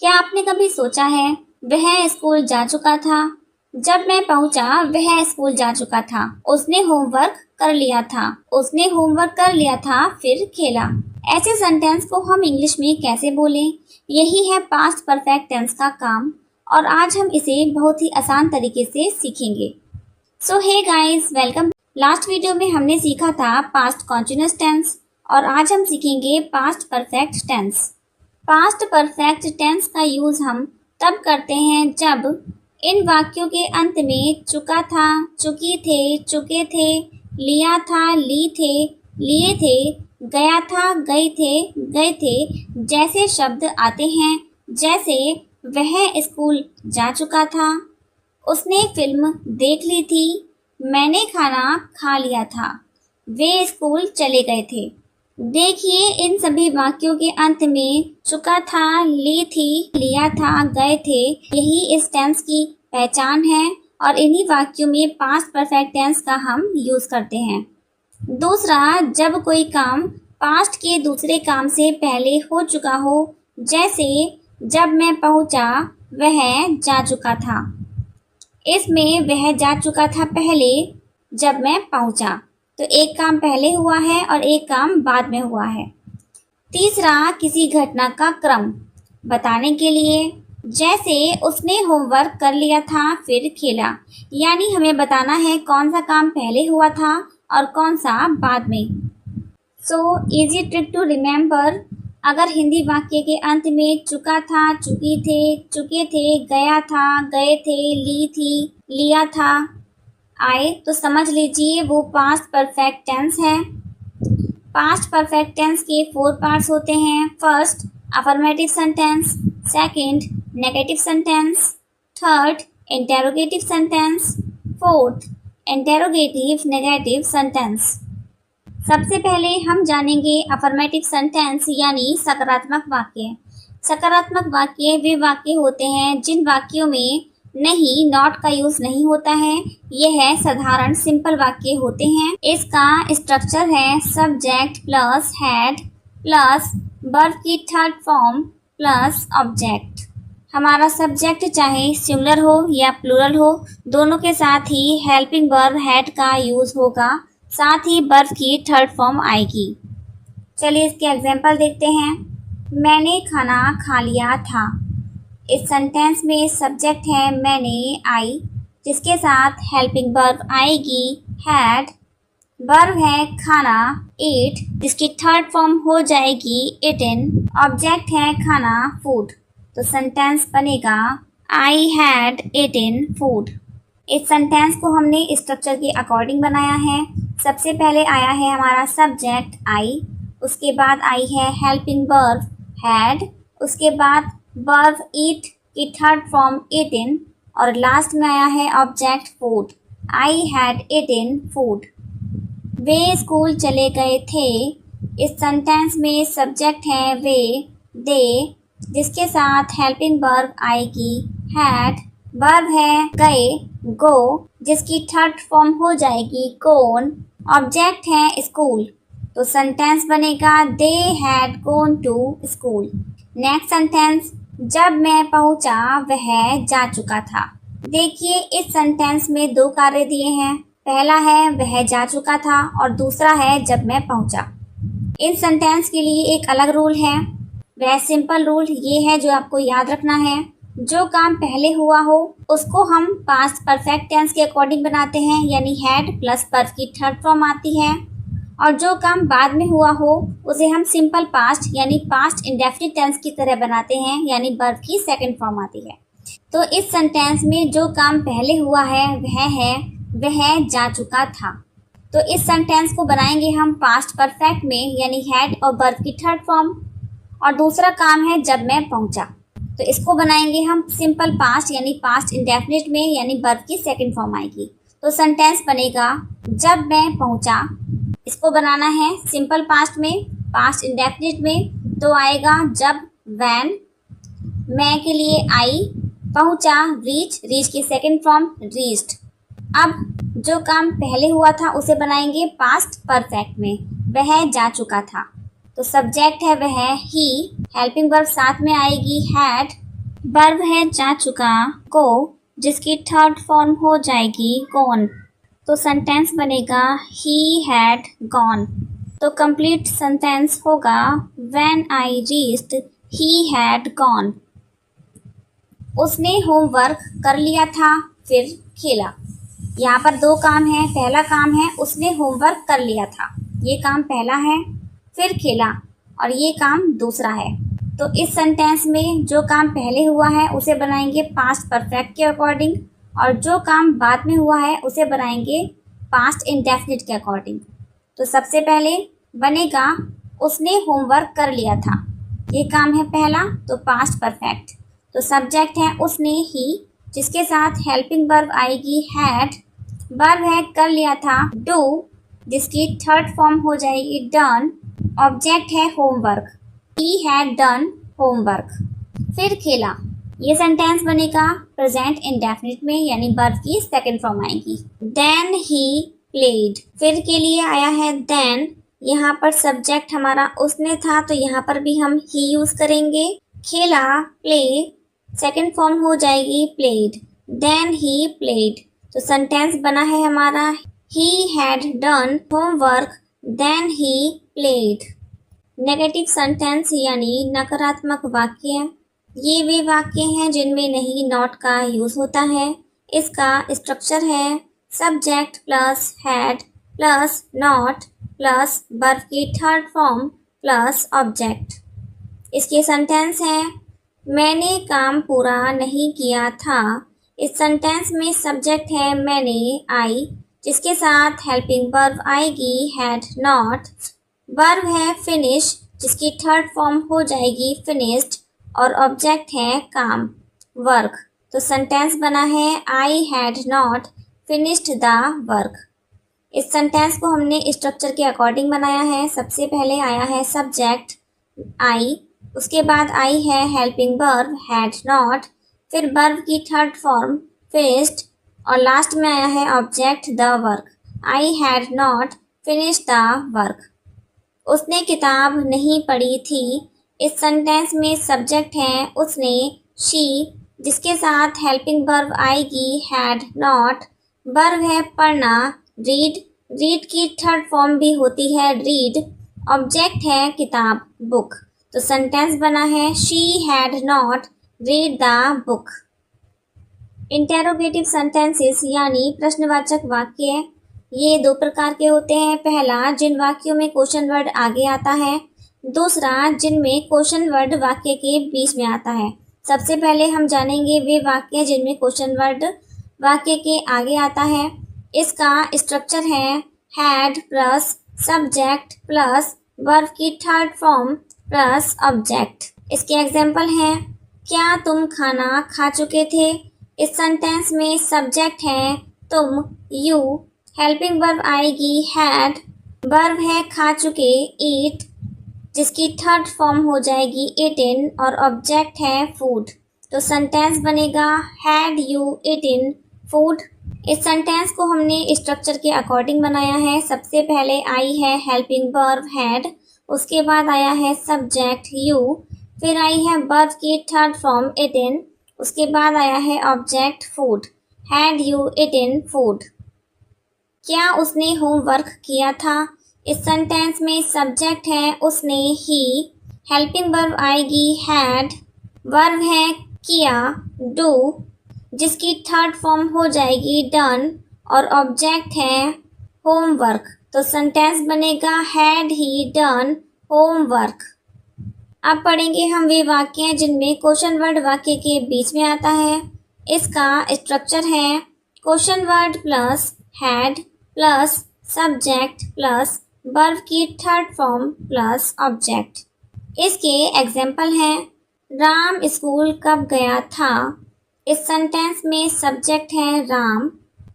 क्या आपने कभी सोचा है वह स्कूल जा चुका था? जब मैं पहुंचा वह स्कूल जा चुका था। उसने होमवर्क कर लिया था। उसने होमवर्क कर लिया था फिर खेला। ऐसे सेंटेंस को हम इंग्लिश में कैसे बोलें? यही है पास्ट परफेक्ट टेंस का काम और आज हम इसे बहुत ही आसान तरीके से सीखेंगे। So hey guys, welcome. Last video में हमने सीखा था पास्ट कॉन्टिन्यूअस टेंस और आज हम सीखेंगे past perfect tense. Past perfect tense का यूज़ हम तब करते हैं जब इन वाक्यों के अंत में चुका था, चुकी थे, चुके थे, लिया था, ली थे, लिए थे, गया था, गए थे जैसे शब्द आते हैं। जैसे वह स्कूल जा चुका था, उसने फिल्म देख ली थी, मैंने खाना खा लिया था, वे स्कूल चले गए थे। देखिए इन सभी वाक्यों के अंत में चुका था, ली थी, लिया था, गए थे, यही इस टेंस की पहचान है और इन्हीं वाक्यों में पास्ट परफेक्ट टेंस का हम यूज़ करते हैं। दूसरा, जब कोई काम पास्ट के दूसरे काम से पहले हो चुका हो, जैसे जब मैं पहुंचा वह जा चुका था। इसमें वह जा चुका था पहले, जब मैं पहुंचा, तो एक काम पहले हुआ है और एक काम बाद में हुआ है। तीसरा, किसी घटना का क्रम बताने के लिए, जैसे उसने होमवर्क कर लिया था फिर खेला, यानी हमें बताना है कौन सा काम पहले हुआ था और कौन सा बाद में। So easy trick to remember, अगर हिंदी वाक्य के अंत में चुका था, चुकी थे, चुके थे, गया था, गए थे, ली थी, लिया था आए तो समझ लीजिए वो पास्ट परफेक्ट टेंस है। पास्ट परफेक्ट टेंस के 4 पार्ट्स होते हैं। First, affirmative sentence. Second, negative sentence. Third, interrogative sentence. Fourth, interrogative negative sentence. सबसे पहले हम जानेंगे अफर्मेटिव सेंटेंस यानी सकारात्मक वाक्य। सकारात्मक वाक्य वे वाक्य होते हैं जिन वाक्यों में नहीं, नॉट का यूज नहीं होता है। यह साधारण सिंपल वाक्य होते हैं। इसका स्ट्रक्चर है subject plus had plus verb की थर्ड फॉर्म प्लस ऑब्जेक्ट। हमारा सब्जेक्ट चाहे सिंगुलर हो या प्लूरल हो, दोनों के साथ ही हेल्पिंग वर्ब हैड का यूज होगा, साथ ही वर्ब की थर्ड फॉर्म आएगी। चलिए इसके एग्जाम्पल देखते हैं। मैंने खाना खा लिया था। इस सेंटेंस में सब्जेक्ट है मैंने, आई, जिसके साथ हेल्पिंग वर्ब आएगी हैड। वर्ब है खाना, ईट, जिसकी थर्ड फॉर्म हो जाएगी ईटन। ऑब्जेक्ट है खाना, फूड, तो सेंटेंस बनेगा आई हैड ईटन फूड। इस सेंटेंस को हमने स्ट्रक्चर के अकॉर्डिंग बनाया है। सबसे पहले आया है हमारा सब्जेक्ट आई, उसके बाद आई है हेल्पिंग वर्ब हैड, उसके बाद वर्ब ईट की थर्ड फॉर्म ईटन और लास्ट में आया है object food, I had eaten food. वे स्कूल चले गए थे। इस सेंटेंस में सब्जेक्ट है वे, दे, जिसके साथ हेल्पिंग वर्ब आएगी हैड। वर्ब है गए, गो, जिसकी थर्ड फॉर्म हो जाएगी गोन। ऑब्जेक्ट है स्कूल, तो सेंटेंस बनेगा they had gone to school. Next sentence, जब मैं पहुंचा वह जा चुका था। देखिए इस सेंटेंस में 2 कार्य दिए हैं। पहला है वह जा चुका था और दूसरा है जब मैं पहुंचा। इन सेंटेंस के लिए एक अलग रूल है। वह सिंपल रूल ये है जो आपको याद रखना है। जो काम पहले हुआ हो उसको हम पास्ट परफेक्ट टेंस के अकॉर्डिंग बनाते हैं, यानी हैड प्लस वर्ब की थर्ड फॉर्म आती है, और जो काम बाद में हुआ हो उसे हम सिंपल पास्ट यानी पास्ट इंडेफिनिट टेंस की तरह बनाते हैं, यानी वर्ब की सेकंड फॉर्म आती है। तो इस सेंटेंस में जो काम पहले हुआ है वह जा चुका था। तो इस सेंटेंस को बनाएंगे हम पास्ट परफेक्ट में, यानी हैड और वर्ब की थर्ड फॉर्म, और दूसरा काम है जब मैं पहुंचा, तो इसको बनाएंगे हम सिंपल पास्ट यानी पास्ट इंडेफिनिट में, यानी वर्ब की सेकंड फॉर्म आएगी। तो सेंटेंस बनेगा जब मैं पहुंचा। इसको बनाना है सिंपल पास्ट में, पास्ट इंडेफिनिट में, तो आएगा जब, व्हेन, मैं के लिए आई, पहुंचा रीच, रीच की सेकंड फॉर्म रीच्ड। अब जो काम पहले हुआ था उसे बनाएंगे पास्ट परफेक्ट में, वह जा चुका था। तो सब्जेक्ट है वह ही, हेल्पिंग वर्ब साथ में आएगी हैड, वर्ब है जा चुका, गो, जिसकी थर्ड फॉर्म हो जाएगी गॉन। तो सेंटेंस बनेगा ही हैड गॉन। तो कंप्लीट सेंटेंस होगा when I reached he had gone. उसने होमवर्क कर लिया था, फिर खेला। यहाँ पर दो काम है। पहला काम है उसने होमवर्क कर लिया था, ये काम पहला है। फिर खेला, और ये काम दूसरा है। तो इस सेंटेंस में जो काम पहले हुआ है उसे बनाएंगे पास्ट परफेक्ट के अकॉर्डिंग, और जो काम बाद में हुआ है उसे बनाएंगे पास्ट इंडेफिनिट के अकॉर्डिंग। तो सबसे पहले बनेगा उसने होमवर्क कर लिया था, ये काम है पहला, तो पास्ट परफेक्ट। तो सब्जेक्ट है उसने ही, जिसके साथ हेल्पिंग वर्ब आएगी हैड। वर्ब है कर लिया था डू, जिसकी थर्ड फॉर्म हो जाएगी डन। ऑब्जेक्ट है homework, he had done homework. फिर खेला, ये सेंटेंस बनेगा प्रेजेंट इंडेफिनिट में, यानी वर्ब की सेकंड फॉर्म आएगी। देन ही प्लेड, फिर के लिए आया है देन। यहाँ पर सब्जेक्ट हमारा उसने था, तो यहाँ पर भी हम ही यूज करेंगे। खेला प्ले, सेकंड फॉर्म हो जाएगी प्लेड। देन ही प्लेड, तो सेंटेंस बना है हमारा he had done homework then he played. Negative sentence यानी नकारात्मक वाक्य, ये वे वाक्य हैं जिनमें नहीं नॉट का यूज होता है। इसका स्ट्रक्चर है subject plus had plus not plus verb की थर्ड फॉर्म प्लस ऑब्जेक्ट। इसके सेंटेंस है मैंने काम पूरा नहीं किया था। इस सेंटेंस में सब्जेक्ट है मैंने आई, जिसके साथ हेल्पिंग वर्ब आएगी हैड नॉट। वर्ब है फिनिश, जिसकी थर्ड फॉर्म हो जाएगी फिनिश्ड, और ऑब्जेक्ट है काम वर्क। तो सेंटेंस बना है I had not finished the work. इस सेंटेंस को हमने स्ट्रक्चर के अकॉर्डिंग बनाया है। सबसे पहले आया है सब्जेक्ट आई, उसके बाद आई है हेल्पिंग वर्ब हैड नॉट, फिर वर्ब की थर्ड फॉर्म फिनिश्ड, और लास्ट में आया है object the work. I had not finished the work. उसने किताब नहीं पढ़ी थी। इस सेंटेंस में सब्जेक्ट है उसने शी, जिसके साथ हेल्पिंग वर्ब आएगी हैड नॉट। वर्ब है पढ़ना रीड, रीड की थर्ड फॉर्म भी होती है रीड। ऑब्जेक्ट है किताब बुक। तो सेंटेंस बना है she had not read the book. Interrogative sentences यानी प्रश्नवाचक वाक्य, ये दो प्रकार के होते हैं। पहला, जिन वाक्यों में क्वेश्चन वर्ड आगे आता है। दूसरा, जिनमें क्वेश्चन वर्ड वाक्य के बीच में आता है। सबसे पहले हम जानेंगे वे वाक्य जिनमें क्वेश्चन वर्ड वाक्य के आगे आता है। इसका स्ट्रक्चर है had plus subject plus verb की थर्ड फॉर्म प्लस ऑब्जेक्ट। इसके एग्जाम्पल हैं क्या तुम खाना खा चुके थे। इस सेंटेंस में सब्जेक्ट है तुम यू, हेल्पिंग वर्ब आएगी हैड, वर्ब है खा चुके ईट, जिसकी थर्ड फॉर्म हो जाएगी ईटिन, और ऑब्जेक्ट है फूड। तो सेंटेंस बनेगा हैड यू ईटिन फूड। इस सेंटेंस को हमने स्ट्रक्चर के अकॉर्डिंग बनाया है। सबसे पहले आई है हेल्पिंग वर्ब हैड, उसके बाद आया है सब्जेक्ट यू, फिर आई है वर्ब की थर्ड फॉर्म ईटिन, उसके बाद आया है object food. Had you eating food. क्या उसने होमवर्क किया था। इस सेंटेंस में सब्जेक्ट है उसने ही, हेल्पिंग वर्ब आएगी हैड, वर्ब है किया डू, जिसकी थर्ड फॉर्म हो जाएगी डन, और ऑब्जेक्ट है होमवर्क। तो सेंटेंस बनेगा हैड ही डन होमवर्क। अब पढ़ेंगे हम वे वाक्य जिनमें क्वेश्चन वर्ड वाक्य के बीच में आता है। इसका स्ट्रक्चर है question word plus had plus subject plus verb की थर्ड फॉर्म प्लस ऑब्जेक्ट। इसके एग्जाम्पल हैं राम स्कूल कब गया था। इस सेंटेंस में सब्जेक्ट है राम,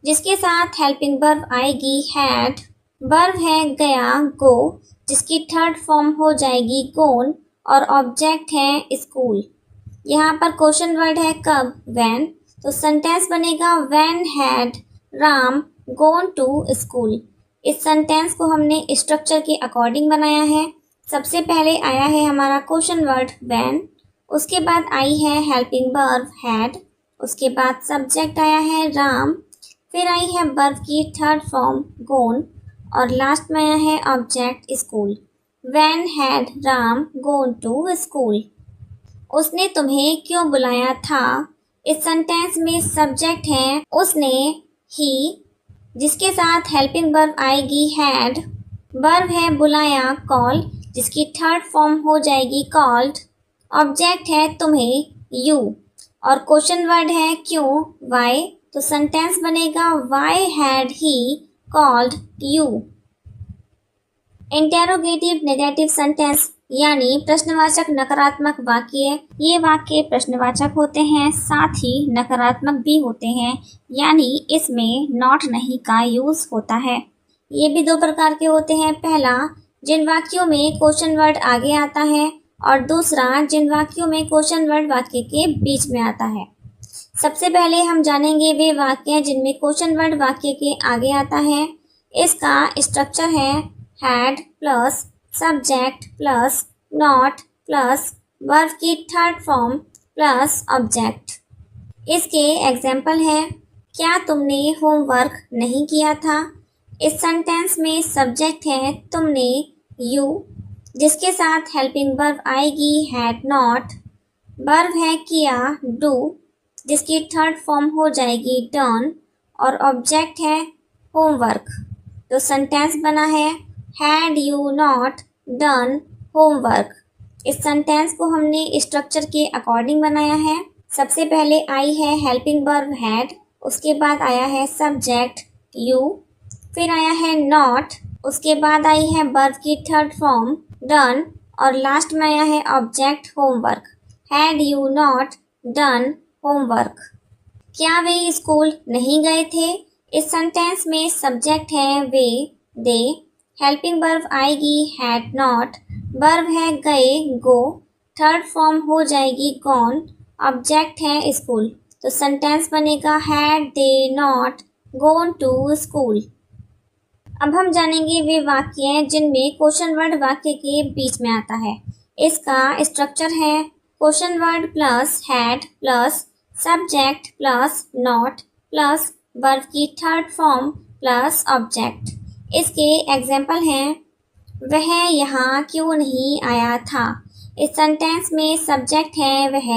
जिसके साथ हेल्पिंग वर्ब आएगी हैड, वर्ब है गया गो, जिसकी थर्ड फॉर्म हो जाएगी गोन, और ऑब्जेक्ट है स्कूल। यहाँ पर क्वेश्चन वर्ड है कब व्हेन, तो सेंटेंस बनेगा when had Ram gone to school. इस सेंटेंस को हमने स्ट्रक्चर के अकॉर्डिंग बनाया है। सबसे पहले आया है हमारा क्वेश्चन वर्ड व्हेन, उसके बाद आई है हेल्पिंग वर्ब हैड, उसके बाद सब्जेक्ट आया है राम, फिर आई है वर्ब की थर्ड फॉर्म गोन और लास्ट में आया है object school. When had Ram gone to school? उसने तुम्हें क्यों बुलाया था? इस सेंटेंस में सब्जेक्ट है उसने, ही, जिसके साथ हेल्पिंग वर्ब आएगी हैड, वर्ब है बुलाया कॉल, जिसकी थर्ड फॉर्म हो जाएगी कॉल्ड, ऑब्जेक्ट है तुम्हें यू और क्वेश्चन वर्ड है क्यों वाई, तो सेंटेंस बनेगा why had he called you. Interrogative negative sentence यानी प्रश्नवाचक नकारात्मक वाक्य, ये वाक्य प्रश्नवाचक होते हैं साथ ही नकारात्मक भी होते हैं, यानी इसमें नॉट नहीं का यूज होता है। ये भी दो प्रकार के होते हैं, पहला जिन वाक्यों में क्वेश्चन वर्ड आगे आता है और दूसरा जिन वाक्यों में क्वेश्चन वर्ड वाक्य के बीच में आता है। सबसे पहले हम जानेंगे वे वाक्य जिनमें क्वेश्चन वर्ड वाक्य के आगे आता है। इसका स्ट्रक्चर है had plus subject plus not plus verb की थर्ड फॉर्म प्लस ऑब्जेक्ट। इसके एग्जाम्पल है, क्या तुमने होमवर्क नहीं किया था? इस सेंटेंस में सब्जेक्ट है तुमने यू, जिसके साथ हेल्पिंग वर्ब आएगी हैड नॉट, वर्ब है किया डू, जिसकी थर्ड फॉर्म हो जाएगी डन और ऑब्जेक्ट है होमवर्क। तो सेंटेंस बना है had you not done homework. इस सेंटेंस को हमने स्ट्रक्चर के अकॉर्डिंग बनाया है। सबसे पहले आई है हेल्पिंग वर्ब हैड, उसके बाद आया है सब्जेक्ट यू, फिर आया है नॉट, उसके बाद आई है वर्ब की थर्ड फॉर्म डन और लास्ट में आया है object homework. Had you not done homework? क्या वे स्कूल नहीं गए थे? इस सेंटेंस में सब्जेक्ट है वे दे, हेल्पिंग वर्ब आएगी हैड नॉट, वर्ब है गए गो, थर्ड फॉर्म हो जाएगी गॉन, ऑब्जेक्ट है स्कूल। तो सेंटेंस बनेगा had they not gone to school. अब हम जानेंगे वे वाक्य जिनमें क्वेश्चन वर्ड वाक्य के बीच में आता है। इसका स्ट्रक्चर है question word plus had plus subject plus not plus verb की थर्ड फॉर्म प्लस ऑब्जेक्ट। इसके एग्जाम्पल हैं, वह यहाँ क्यों नहीं आया था? इस सेंटेंस में सब्जेक्ट है वह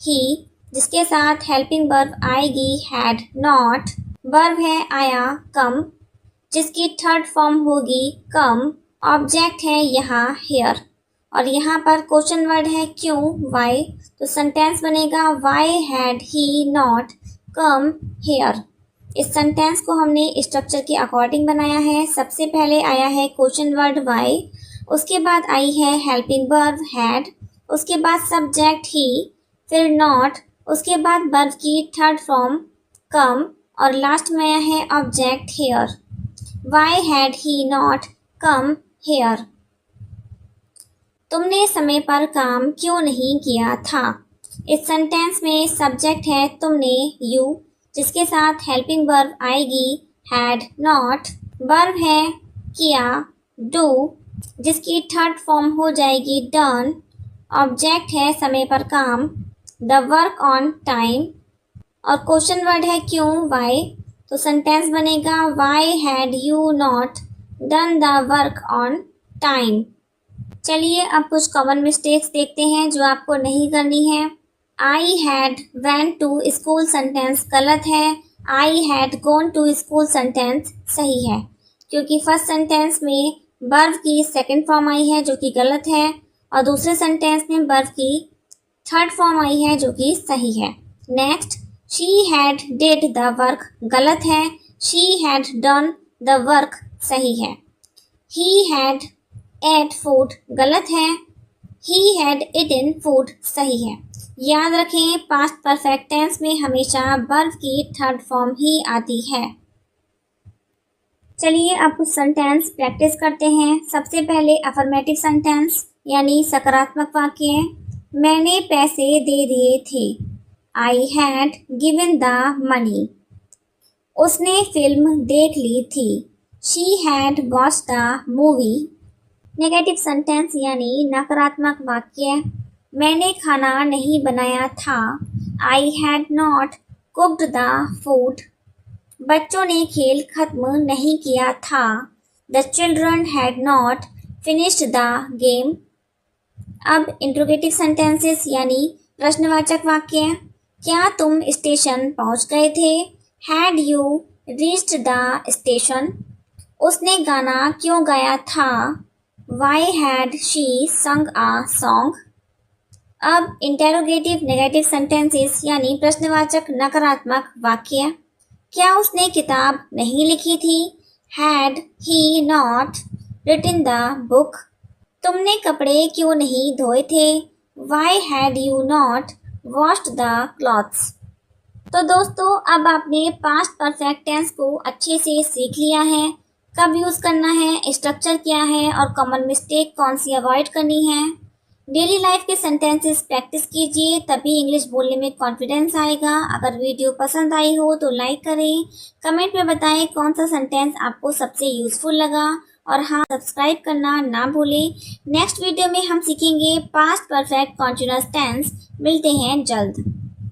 ही, जिसके साथ हेल्पिंग वर्ब आएगी हैड नॉट, वर्ब है आया कम, जिसकी थर्ड फॉर्म होगी कम, ऑब्जेक्ट है यहाँ हेयर और यहाँ पर क्वेश्चन वर्ड है क्यों वाई, तो सेंटेंस बनेगा why had he not come here. इस सेंटेंस को हमने स्ट्रक्चर के अकॉर्डिंग बनाया है। सबसे पहले आया है क्वेश्चन वर्ड वाई, उसके बाद आई है हेल्पिंग वर्ब हैड, उसके बाद सब्जेक्ट ही, फिर नॉट, उसके बाद वर्ब की थर्ड फॉर्म कम और लास्ट में आया है object here. Why had he not come here? तुमने समय पर काम क्यों नहीं किया था? इस सेंटेंस में सब्जेक्ट है तुमने यू, जिसके साथ हेल्पिंग वर्ब आएगी हैड नॉट, वर्ब है किया डू, जिसकी थर्ड फॉर्म हो जाएगी डन, ऑब्जेक्ट है समय पर काम द वर्क ऑन टाइम और क्वेश्चन वर्ड है क्यों वाई, तो सेंटेंस बनेगा why had you not done the work on time. चलिए अब कुछ कॉमन मिस्टेक्स देखते हैं जो आपको नहीं करनी है। I had went to school sentence गलत है, I had gone to school sentence सही है, क्योंकि फर्स्ट सेंटेंस में वर्ब की सेकंड फॉर्म आई है जो कि गलत है और दूसरे सेंटेंस में वर्ब की थर्ड फॉर्म आई है जो कि सही है। Next, she had did the work गलत है, she had done the work सही है। ही हैड एट फूड गलत है, ही हैड ईटन फूड सही है। याद रखें, पास्ट परफेक्ट टेंस में हमेशा वर्ब की थर्ड फॉर्म ही आती है। चलिए अब कुछ सेंटेंस प्रैक्टिस करते हैं। सबसे पहले अफर्मेटिव सेंटेंस यानी सकारात्मक वाक्य, मैंने पैसे दे दिए थे, I had given the money. उसने फिल्म देख ली थी, she had watched the movie. Negative sentence यानी नकारात्मक वाक्य, मैंने खाना नहीं बनाया था। I had not cooked the food. बच्चों ने खेल खत्म नहीं किया था। The children had not finished the game. अब इंट्रोगेटिव सेंटेंसेस यानी प्रश्नवाचक वाक्य। क्या तुम स्टेशन पहुंच गए थे? Had you reached the station? उसने गाना क्यों गाया था? Why had she sung a song? अब इंटेरोगेटिव नेगेटिव सेंटेंसेस यानी प्रश्नवाचक नकारात्मक वाक्य। क्या उसने किताब नहीं लिखी थी? Had he not written the book? तुमने कपड़े क्यों नहीं धोए थे? Why had you not washed the clothes? तो दोस्तों अब आपने पास्ट परफेक्ट टेंस को अच्छे से सीख लिया है। कब यूज़ करना है, स्ट्रक्चर क्या है और कॉमन मिस्टेक कौन सी अवॉइड करनी है। डेली लाइफ के सेंटेंसेस प्रैक्टिस कीजिए, तभी इंग्लिश बोलने में कॉन्फिडेंस आएगा। अगर वीडियो पसंद आई हो तो लाइक करें, कमेंट में बताएं कौन सा सेंटेंस आपको सबसे यूज़फुल लगा और हाँ, सब्सक्राइब करना ना भूलें। नेक्स्ट वीडियो में हम सीखेंगे पास्ट परफेक्ट कॉन्टिन्यूअस टेंस। मिलते हैं जल्द।